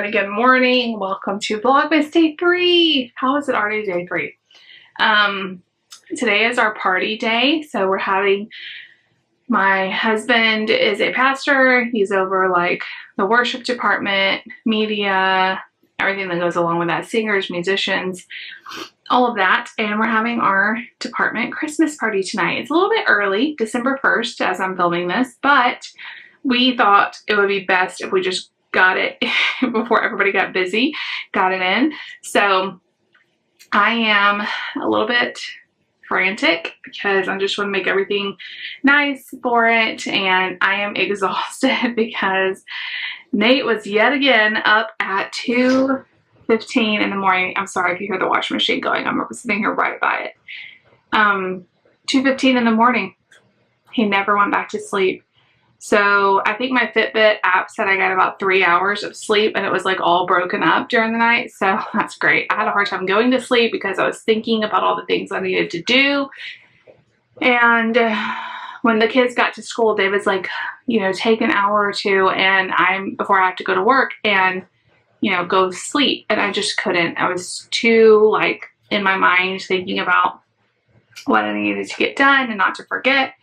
everybody. Good morning. Welcome to Vlogmas Day 3. How is it already day 3? Today is our party day. So we're having, my husband is a pastor. He's over like the worship department, media, everything that goes along with that, singers, musicians, all of that. And we're having our department Christmas party tonight. It's a little bit early, December 1st as I'm filming this, but we thought it would be best if we just got it before everybody got busy, got it in. So I am a little bit frantic because I just want to make everything nice for it, and I am exhausted because Nate was yet again up at 2:15 in the morning. I'm sorry if you hear the washing machine going. I'm sitting here right by it. 2:15 in the morning. He never went back to sleep. So I think my Fitbit app said I got about 3 hours of sleep, and it was like all broken up during the night. So that's great. I had a hard time going to sleep because I was thinking about all the things I needed to do. And when the kids got to school, David's like, you know, take an hour or two and before I have to go to work and, you know, go sleep. And I just couldn't. I was too like in my mind thinking about what I needed to get done and not to forget.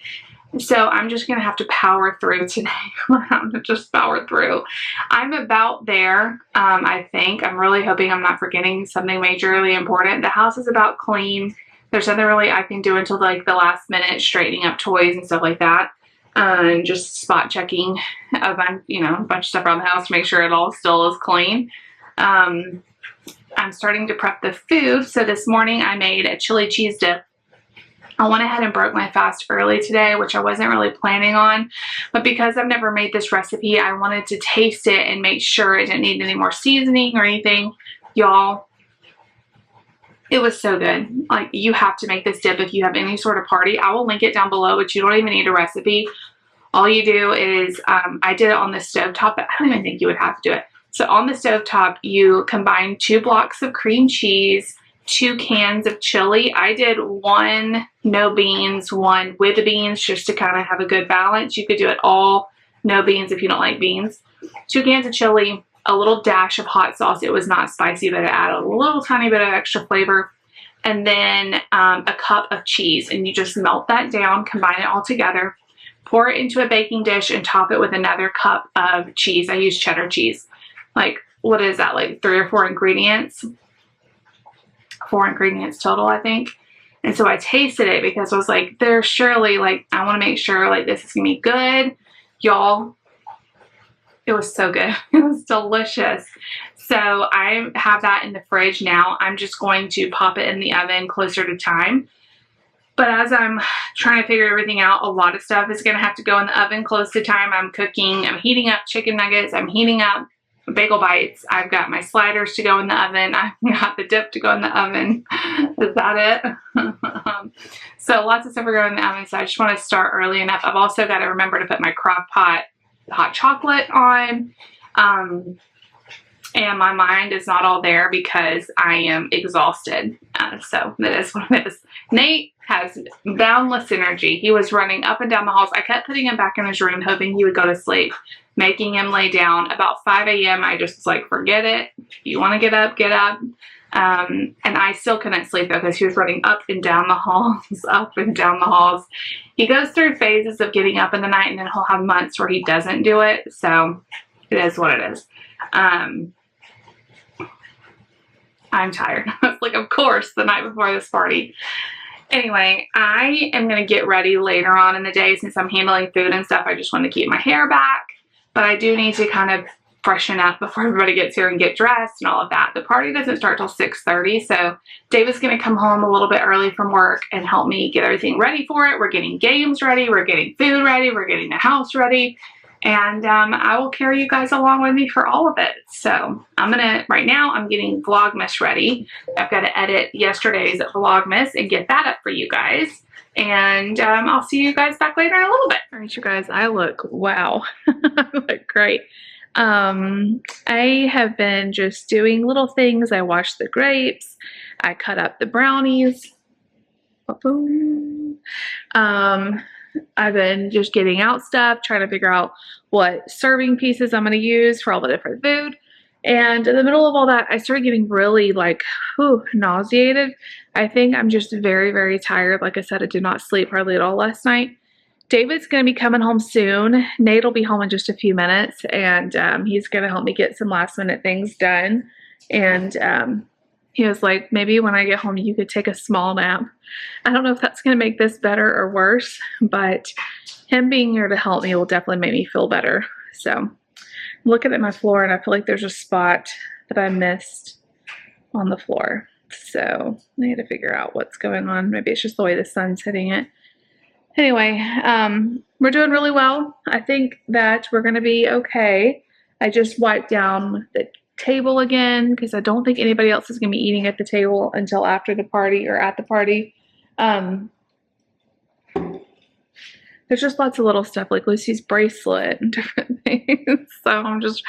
So I'm just going to have to power through today. I'm going to just power through. I'm about there, I think. I'm really hoping I'm not forgetting something majorly important. The house is about clean. There's nothing really I can do until like the last minute, straightening up toys and stuff like that. And just spot checking a bunch, you know, a bunch of stuff around the house to make sure it all still is clean. I'm starting to prep the food. So this morning I made a chili cheese dip. I went ahead and broke my fast early today, which I wasn't really planning on, but because I've never made this recipe, I wanted to taste it and make sure it didn't need any more seasoning or anything. Y'all, it was so good. Like, you have to make this dip if you have any sort of party. I will link it down below, but you don't even need a recipe. All you do is, I did it on the stovetop, but I don't even think you would have to do it. So on the stovetop, you combine 2 blocks of cream cheese, 2 cans of chili. I did 1 no beans, 1 with the beans, just to kind of have a good balance. You could do it all no beans if you don't like beans. 2 cans of chili, a little dash of hot sauce. It was not spicy, but it added a little tiny bit of extra flavor. And then a cup of cheese, and you just melt that down, combine it all together, pour it into a baking dish, and top it with another cup of cheese. I use cheddar cheese. Like, what is that, like 3 or 4 ingredients? 4 ingredients total, I think. And so I tasted it because I was like, there's surely, like, I want to make sure, like, this is gonna be good. Y'all, it was so good. It was delicious. So I have that in the fridge now. I'm just going to pop it in the oven closer to time. But as I'm trying to figure everything out, a lot of stuff is gonna have to go in the oven close to time. I'm heating up chicken nuggets. I'm heating up bagel bites. I've got my sliders to go in the oven. I've got the dip to go in the oven. Is that it? So lots of stuff are going in the oven, so I just want to start early enough. I've also got to remember to put my crock pot hot chocolate on. And my mind is not all there because I am exhausted. So that is what it is. Nate has boundless energy. He was running up and down the halls. I kept putting him back in his room, hoping he would go to sleep, making him lay down. About 5 a.m., I just was like, forget it. If you want to get up, get up. And I still couldn't sleep, though, because he was running up and down the halls, up and down the halls. He goes through phases of getting up in the night, and then he'll have months where he doesn't do it. So it is what it is. I'm tired. I was like, of course, the night before this party. Anyway, I am going to get ready later on in the day since I'm handling food and stuff. I just want to keep my hair back, but I do need to kind of freshen up before everybody gets here and get dressed and all of that. The party doesn't start till 6:30, so David's going to come home a little bit early from work and help me get everything ready for it. We're getting games ready. We're getting food ready. We're getting the house ready. And I will carry you guys along with me for all of it. So right now I'm getting Vlogmas ready. I've got to edit yesterday's Vlogmas and get that up for you guys. And I'll see you guys back later in a little bit. All right, you guys, I look, wow, I look great. I have been just doing little things. I washed the grapes. I cut up the brownies. Boom. I've been just getting out stuff, trying to figure out what serving pieces I'm going to use for all the different food. And in the middle of all that, I started getting really like, nauseated. I think I'm just very, very tired. Like I said, I did not sleep hardly at all last night. David's going to be coming home soon. Nate will be home in just a few minutes, and he's going to help me get some last minute things done. And he was like, maybe when I get home, you could take a small nap. I don't know if that's going to make this better or worse, but him being here to help me will definitely make me feel better. So I'm looking at my floor, and I feel like there's a spot that I missed on the floor. So I need to figure out what's going on. Maybe it's just the way the sun's hitting it. Anyway, we're doing really well. I think that we're going to be okay. I just wiped down the table again because I don't think anybody else is going to be eating at the table until after the party or at the party. There's just lots of little stuff like Lucy's bracelet and different things. So I'm just,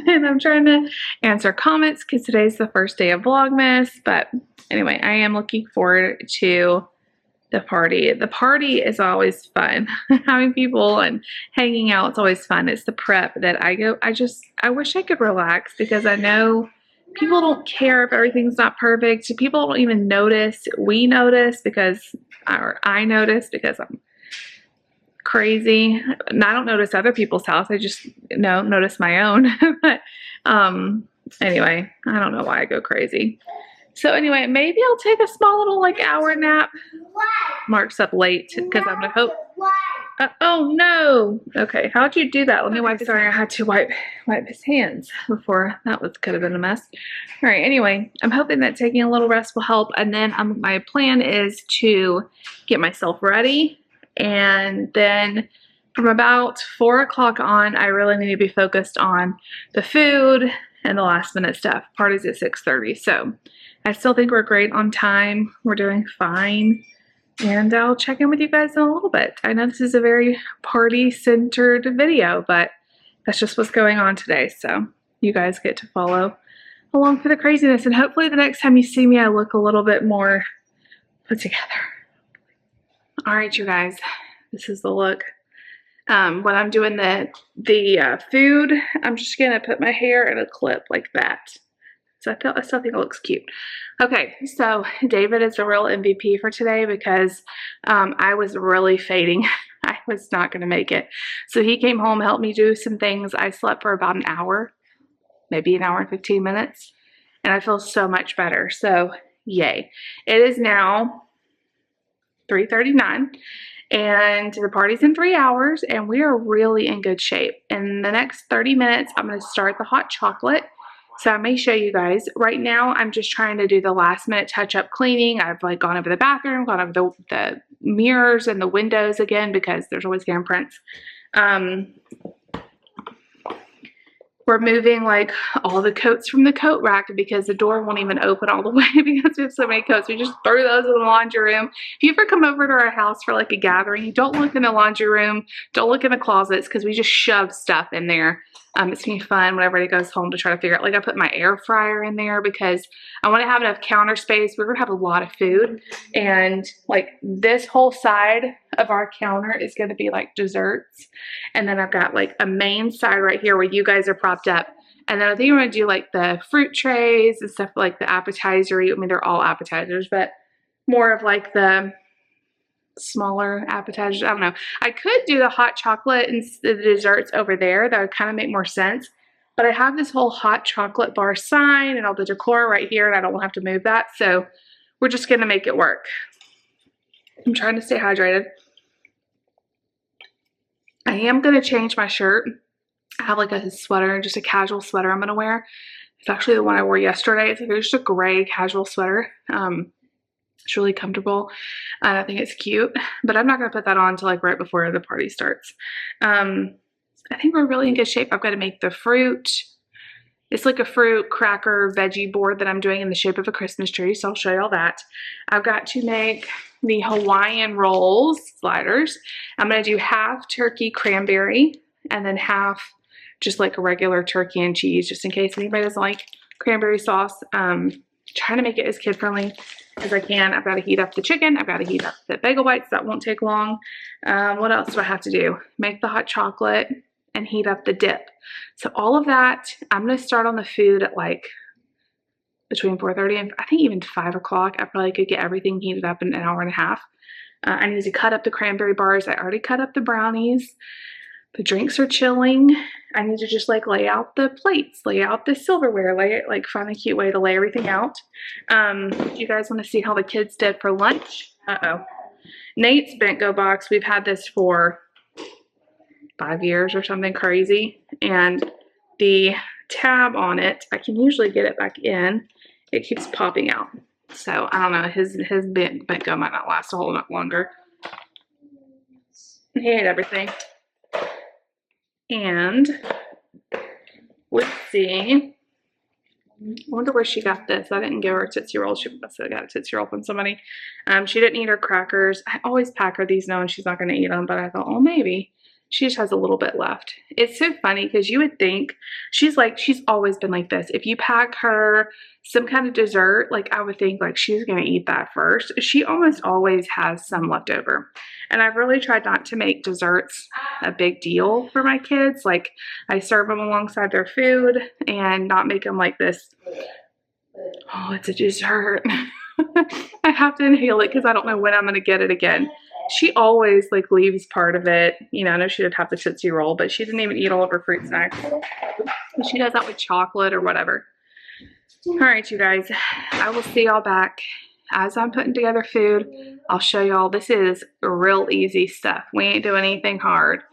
and I'm trying to answer comments because today's the first day of Vlogmas. But anyway, I am looking forward to the party. The party is always fun. Having people and hanging out is always fun. It's the prep that I go. I wish I could relax because I know people don't care if everything's not perfect. People don't even notice. We notice because, or I notice because I'm crazy. And I don't notice other people's house. I just notice my own. But anyway, I don't know why I go crazy. So anyway, maybe I'll take a small little like hour nap. Mark's up late because I'm gonna hope. Oh no! Okay, how'd you do that? Let me wipe. Sorry, I had to wipe his hands before. That could have been a mess. All right. Anyway, I'm hoping that taking a little rest will help, and then my plan is to get myself ready, and then from about 4 o'clock on, I really need to be focused on the food and the last minute stuff. Party's at 6:30, so I still think we're great on time. We're doing fine. And I'll check in with you guys in a little bit. I know this is a very party-centered video, but that's just what's going on today. So you guys get to follow along for the craziness. And hopefully the next time you see me, I look a little bit more put together. All right, you guys, this is the look. When I'm doing the food, I'm just going to put my hair in a clip like that. So I still think it looks cute. Okay, so David is the real MVP for today because I was really fading. I was not going to make it. So he came home, helped me do some things. I slept for about an hour, maybe an hour and 15 minutes, and I feel so much better. So yay. It is now 3:39. And the party's in 3 hours, and we are really in good shape. In the next 30 minutes, I'm going to start the hot chocolate. So I may show you guys. Right now, I'm just trying to do the last minute touch-up cleaning. I've like gone over the bathroom, gone over the mirrors and the windows again because there's always handprints. We're moving like all the coats from the coat rack because the door won't even open all the way because we have so many coats. We just throw those in the laundry room. If you ever come over to our house for like a gathering, don't look in the laundry room. Don't look in the closets because we just shove stuff in there. It's gonna be fun when everybody goes home to try to figure out. Like I put my air fryer in there because I want to have enough counter space. We're gonna have a lot of food, and like this whole side of our counter is gonna be like desserts, and then I've got like a main side right here where you guys are propped up, and then I think I'm gonna do like the fruit trays and stuff like the appetizer-y. I mean, they're all appetizers, but more of like the smaller appetizers. I don't know. I could do the hot chocolate and the desserts over there. That would kind of make more sense. But I have this whole hot chocolate bar sign and all the decor right here, and I don't want to have to move that. So we're just going to make it work. I'm trying to stay hydrated. I am going to change my shirt. I have like a sweater, just a casual sweater I'm going to wear. It's actually the one I wore yesterday. It's like just a gray casual sweater. It's really comfortable, and I think it's cute, but I'm not going to put that on until like right before the party starts. I think we're really in good shape. I've got to make the fruit. It's like a fruit cracker veggie board that I'm doing in the shape of a Christmas tree, so I'll show you all that. I've got to make the Hawaiian rolls sliders. I'm going to do half turkey cranberry and then half just like a regular turkey and cheese, just in case anybody doesn't like cranberry sauce. Trying to make it as kid friendly as I can. I've got to heat up the chicken. I've got to heat up the bagel bites. That won't take long. What else do I have to do? Make the hot chocolate and heat up the dip. So all of that, I'm going to start on the food at like between 4:30 and I think even 5 o'clock. I probably could get everything heated up in an hour and a half. I need to cut up the cranberry bars. I already cut up the brownies. The drinks are chilling. I need to just like lay out the plates, lay out the silverware, like find a cute way to lay everything out. You guys want to see how the kids did for lunch? Nate's Bento box, we've had this for 5 years or something crazy. And the tab on it, I can usually get it back in. It keeps popping out. So I don't know, his Bento might not last a whole lot longer. He ate everything. And let's see. I wonder where she got this. I didn't give her a Tootsie Roll. She must have got a Tootsie Roll from somebody. She didn't eat her crackers. I always pack her these knowing she's not going to eat them, but I thought, oh, maybe. She just has a little bit left. It's so funny because you would think she's always been like this. If you pack her some kind of dessert, like I would think like she's going to eat that first. She almost always has some left over. And I've really tried not to make desserts a big deal for my kids. Like I serve them alongside their food and not make them like this. Oh, it's a dessert. I have to inhale it because I don't know when I'm going to get it again. She always like leaves part of it. You know, I know she did have the Tootsie Roll, but she didn't even eat all of her fruit snacks. She does that with chocolate or whatever. All right, you guys, I will see y'all back as I'm putting together food. I'll show y'all. This is real easy stuff. We ain't doing anything hard.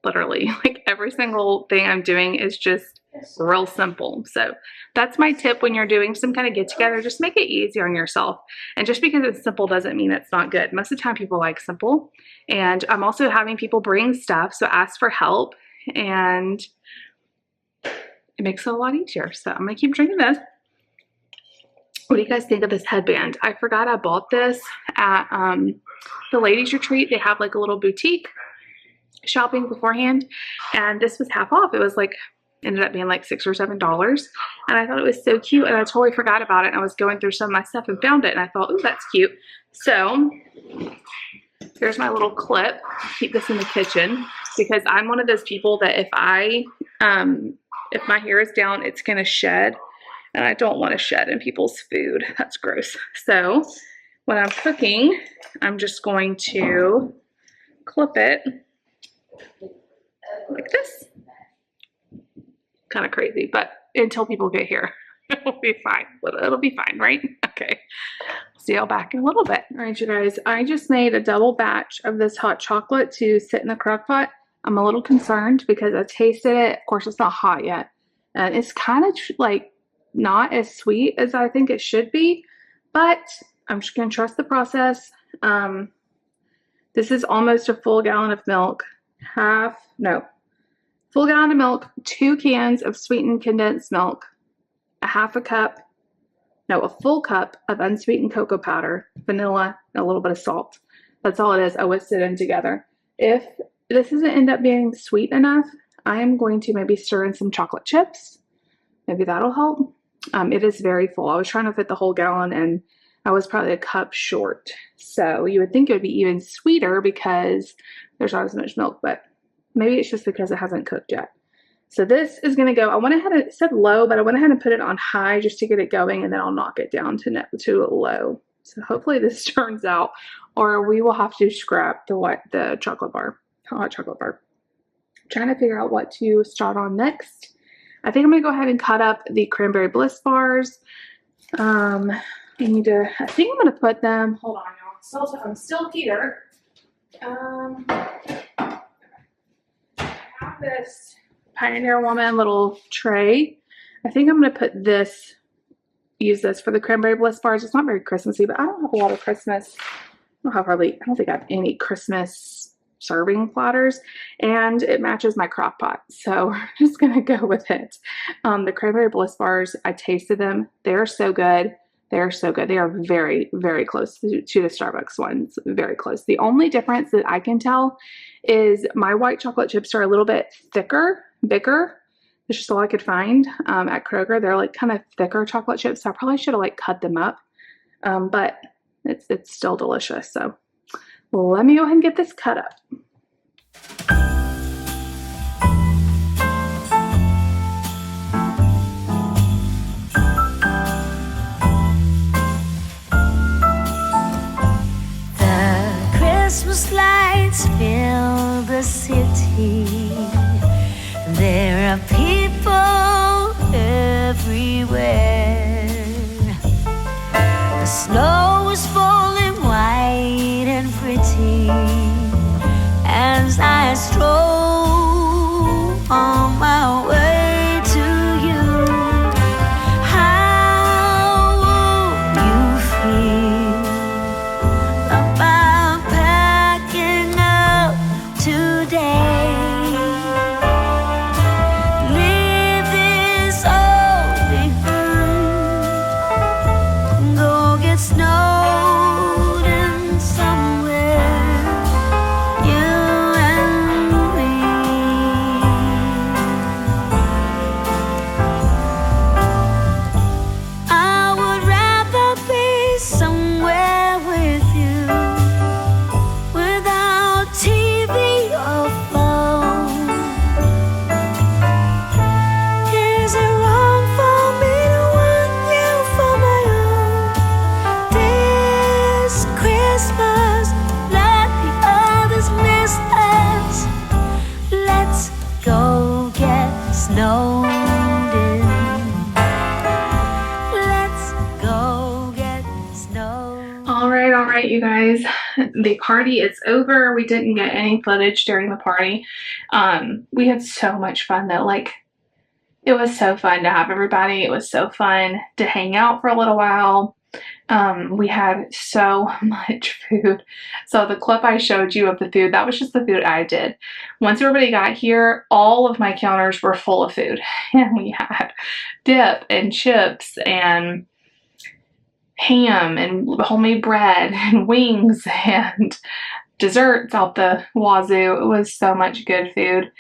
Literally, like every single thing I'm doing is just real simple. So that's my tip when you're doing some kind of get together. Just make it easy on yourself. And just because it's simple doesn't mean it's not good. Most of the time people like simple. And I'm also having people bring stuff, so ask for help, and it makes it a lot easier. So I'm gonna keep drinking this. What do you guys think of this headband? I forgot I bought this at the ladies retreat. They have like a little boutique shopping beforehand, and this was half off. It was like ended up being like $6 or $7, and I thought it was so cute, and I totally forgot about it. And I was going through some of my stuff and found it, and I thought, oh, that's cute. So here's my little clip. Keep this in the kitchen because I'm one of those people that if my hair is down, it's gonna shed, and I don't want to shed in people's food. That's gross. So when I'm cooking, I'm just going to clip it like this. Kind of crazy, but until people get here, it'll be fine. It'll be fine, right? Okay. See y'all back in a little bit. All right, you guys, I just made a double batch of this hot chocolate to sit in the crock pot. I'm a little concerned because I tasted it. Of course, it's not hot yet. And it's kind of like not as sweet as I think it should be, but I'm just going to trust the process. This is almost a full gallon of milk. Full gallon of milk, 2 cans of sweetened condensed milk, a full cup of unsweetened cocoa powder, vanilla, and a little bit of salt. That's all it is. I whisked it in together. If this doesn't end up being sweet enough, I am going to maybe stir in some chocolate chips. Maybe that'll help. It is very full. I was trying to fit the whole gallon, and I was probably a cup short. So you would think it would be even sweeter because there's not as much milk, but maybe it's just because it hasn't cooked yet. So this is going to go, I went ahead and, it said low, but I went ahead and put it on high just to get it going, and then I'll knock it down to low. So hopefully this turns out, or we will have to scrap the chocolate bar, hot chocolate bar. I'm trying to figure out what to start on next. I think I'm going to go ahead and cut up the cranberry bliss bars. I think I'm going to put them, hold on y'all, I'm still here. This Pioneer Woman little tray. I think I'm going to use this for the cranberry bliss bars. It's not very Christmassy, but I don't have a lot of Christmas. I don't think I have any Christmas serving platters, and it matches my crock pot. So we're just going to go with it. The cranberry bliss bars, I tasted them. They're so good. They're so good. They are very, very close to the Starbucks ones. Very close. The only difference that I can tell is my white chocolate chips are a little bit bigger. That's just all I could find at Kroger. They're like kind of thicker chocolate chips. So I probably should have like cut them up. But it's still delicious. So let me go ahead and get this cut up. snow is falling white and pretty as I stroll on my way to you. How will you feel about packing up today? Leave this all behind, go get snowed in somewhere, you and me. I would rather be somewhere with you, without TV or phone. Is it wrong for me to want you for my own? This Christmas, let the others miss us. Let's go get snowed in. Let's go get snowed. All right, you guys. The party is over. We didn't get any footage during the party. We had so much fun though. Like, it was so fun to have everybody. It was so fun to hang out for a little while. We had so much food. So the clip I showed you of the food, that was just the food I did. Once everybody got here, all of my counters were full of food. And we had dip and chips and ham and homemade bread and wings and desserts out the wazoo. It was so much good food.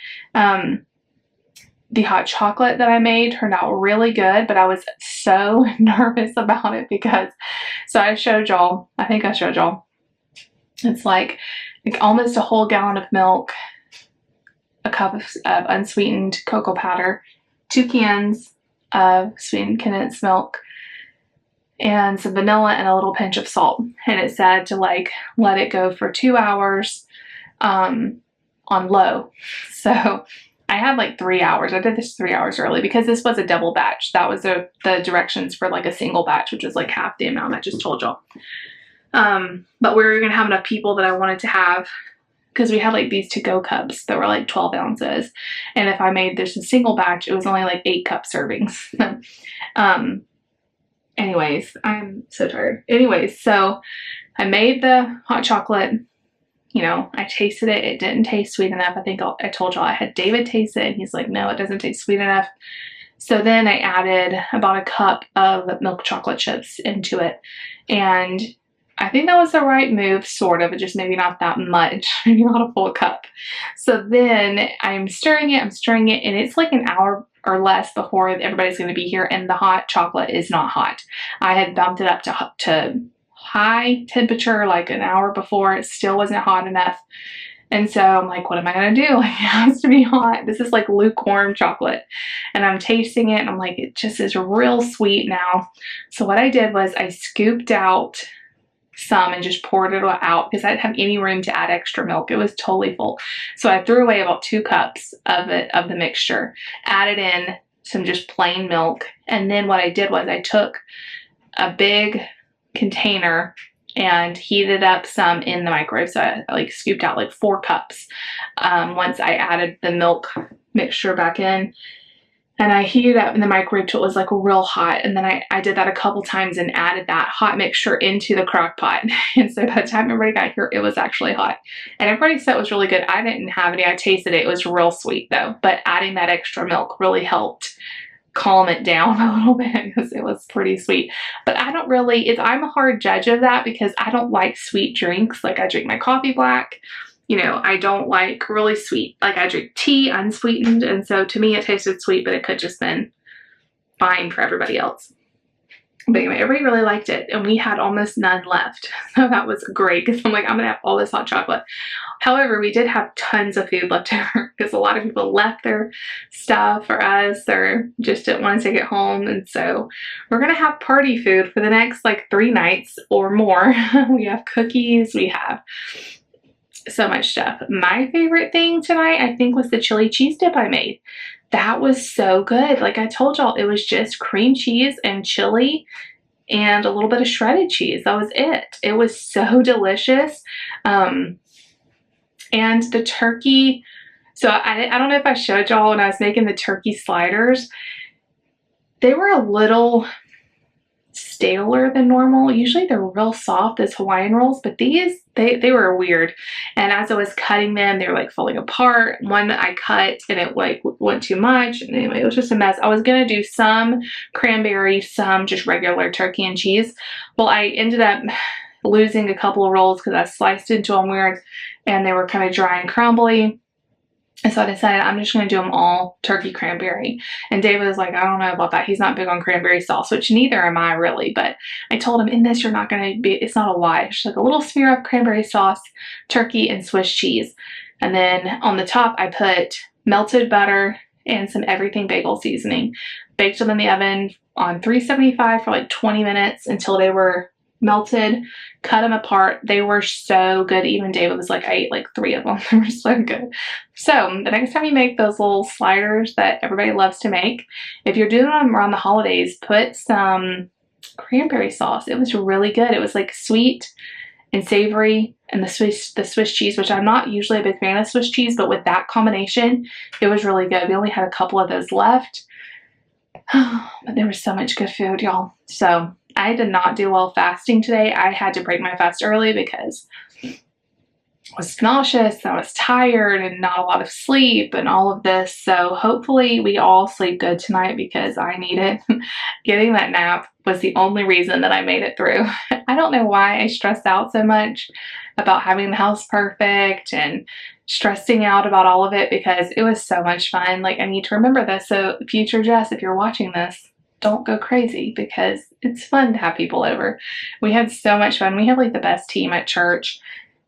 The hot chocolate that I made turned out really good, but I was so nervous about it because, so I showed y'all, I think I showed y'all, it's like almost a whole gallon of milk, a cup of unsweetened cocoa powder, 2 cans of sweetened condensed milk, and some vanilla and a little pinch of salt. And it said to like let it go for 2 hours on low. So I had like 3 hours. I did this 3 hours early because this was a double batch. That was the directions for like a single batch, which was like half the amount I just told y'all. But we were gonna have enough people that I wanted to have, because we had like these to-go cups that were like 12 ounces. And if I made this a single batch, it was only like 8 cup servings. Anyways, I'm so tired. Anyways, so I made the hot chocolate. You know, I tasted it. It didn't taste sweet enough. I think I told y'all I had David taste it, and he's like, no, it doesn't taste sweet enough. So then I added about a cup of milk chocolate chips into it. And I think that was the right move, sort of, just maybe not that much, maybe not a full cup. So then I'm stirring it, and it's like an hour or less before everybody's going to be here, and the hot chocolate is not hot. I had bumped it up to high temperature like an hour before. It still wasn't hot enough. And so I'm like, what am I going to do? Like, it has to be hot. This is like lukewarm chocolate. And I'm tasting it, and I'm like, it just is real sweet now. So what I did was I scooped out some and just poured it out because I didn't have any room to add extra milk. It was totally full. So I threw away about 2 cups of the mixture, added in some just plain milk. And then what I did was I took a big container and heated up some in the microwave. So I like scooped out like 4 cups once I added the milk mixture back in. And I heated up in the microwave till it was like real hot. And then I did that a couple times and added that hot mixture into the crock pot. And so by the time everybody got here, it was actually hot. And everybody said it was really good. I didn't have any. I tasted it. It was real sweet though. But adding that extra milk really helped calm it down a little bit because it was pretty sweet. But I don't really, I'm a hard judge of that because I don't like sweet drinks. Like I drink my coffee black. You know, I don't like really sweet. Like I drink tea unsweetened, and so to me it tasted sweet, but it could just been fine for everybody else. But anyway, everybody really liked it, and we had almost none left. So that was great because I'm like, I'm gonna have all this hot chocolate. However, we did have tons of food left over because a lot of people left their stuff for us or just didn't want to take it home. And so we're gonna have party food for the next like 3 nights or more. We have cookies, we have so much stuff. My favorite thing tonight, I think, was the chili cheese dip I made. That was so good. Like I told y'all, it was just cream cheese and chili and a little bit of shredded cheese. That was it. It was so delicious. And the turkey, so I don't know if I showed y'all when I was making the turkey sliders, they were a little staler than normal. Usually they're real soft as Hawaiian rolls, but these, they were weird. And as I was cutting them, they were like falling apart. One I cut and it like went too much. And anyway, it was just a mess. I was gonna do some cranberry, some just regular turkey and cheese. Well, I ended up losing a couple of rolls because I sliced into them weird and they were kind of dry and crumbly. And so I decided I'm just going to do them all turkey cranberry. And David was like, I don't know about that. He's not big on cranberry sauce, which neither am I really. But I told him, in this, you're not going to be, it's not a lie. It's just like a little smear of cranberry sauce, turkey, and Swiss cheese. And then on the top, I put melted butter and some everything bagel seasoning. Baked them in the oven on 375 for like 20 minutes until they were melted. Cut them apart. They were so good. Even David was like, I ate like 3 of them. They were so good. So the next time you make those little sliders that everybody loves to make, if you're doing them around the holidays, put some cranberry sauce. It was really good. It was like sweet and savory, and the Swiss cheese, which I'm not usually a big fan of Swiss cheese, but with that combination, it was really good. We only had a couple of those left. But there was so much good food, y'all. So I did not do well fasting today. I had to break my fast early because I was nauseous, I was tired, and not a lot of sleep and all of this. So hopefully we all sleep good tonight because I need it. Getting that nap was the only reason that I made it through. I don't know why I stressed out so much about having the house perfect and stressing out about all of it, because it was so much fun. Like, I need to remember this. So future Jess, if you're watching this, don't go crazy because it's fun to have people over. We had so much fun. We have like the best team at church,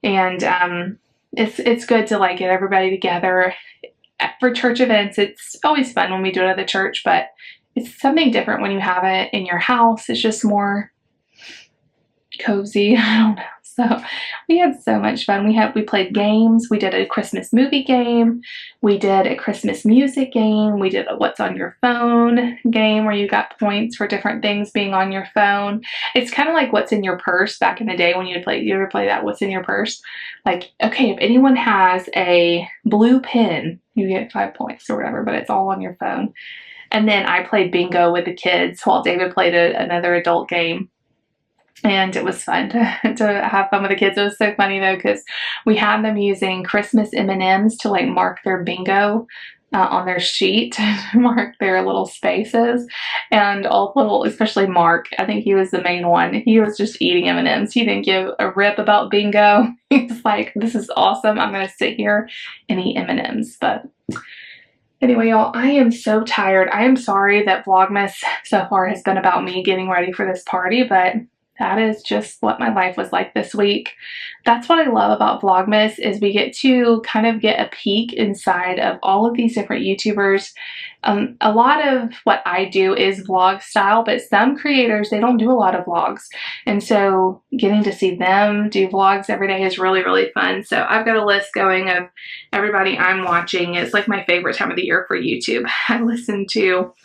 and it's good to like get everybody together for church events. It's always fun when we do it at the church, but it's something different when you have it in your house. It's just more cozy. I don't know. So we had so much fun. We played games. We did a Christmas movie game. We did a Christmas music game. We did a What's on Your Phone game where you got points for different things being on your phone. It's kind of like What's in Your Purse back in the day when you ever play that What's in Your Purse? Like, okay, if anyone has a blue pen, you get 5 points or whatever, but it's all on your phone. And then I played bingo with the kids while David played another adult game. And it was fun to have fun with the kids. It was so funny though, because we had them using Christmas M&Ms to like mark their bingo on their sheet, mark their little spaces. And especially Mark, I think he was the main one. He was just eating M&Ms. He didn't give a rip about bingo. He's like, this is awesome. I'm going to sit here and eat M&Ms. But anyway, y'all, I am so tired. I am sorry that Vlogmas so far has been about me getting ready for this party, but that is just what my life was like this week. That's what I love about Vlogmas, is we get to kind of get a peek inside of all of these different YouTubers. A lot of what I do is vlog style, but some creators, they don't do a lot of vlogs. And so getting to see them do vlogs every day is really, really fun. So I've got a list going of everybody I'm watching. It's like my favorite time of the year for YouTube. I listened to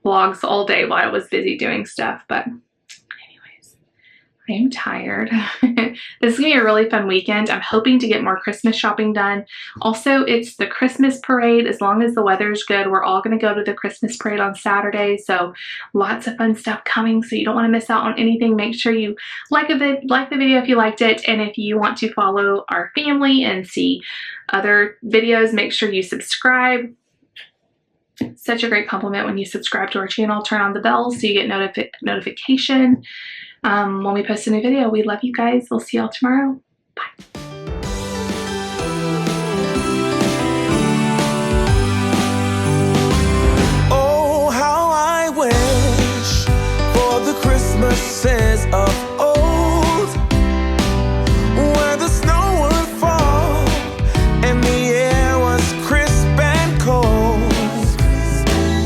vlogs all day while I was busy doing stuff, but I am tired. This is going to be a really fun weekend. I'm hoping to get more Christmas shopping done. Also, it's the Christmas parade. As long as the weather's good, we're all going to go to the Christmas parade on Saturday. So lots of fun stuff coming. So you don't want to miss out on anything. Make sure you like the video if you liked it. And if you want to follow our family and see other videos, make sure you subscribe. Such a great compliment when you subscribe to our channel. Turn on the bell so you get notification when we post a new video. We love you guys. We'll see y'all tomorrow. Bye.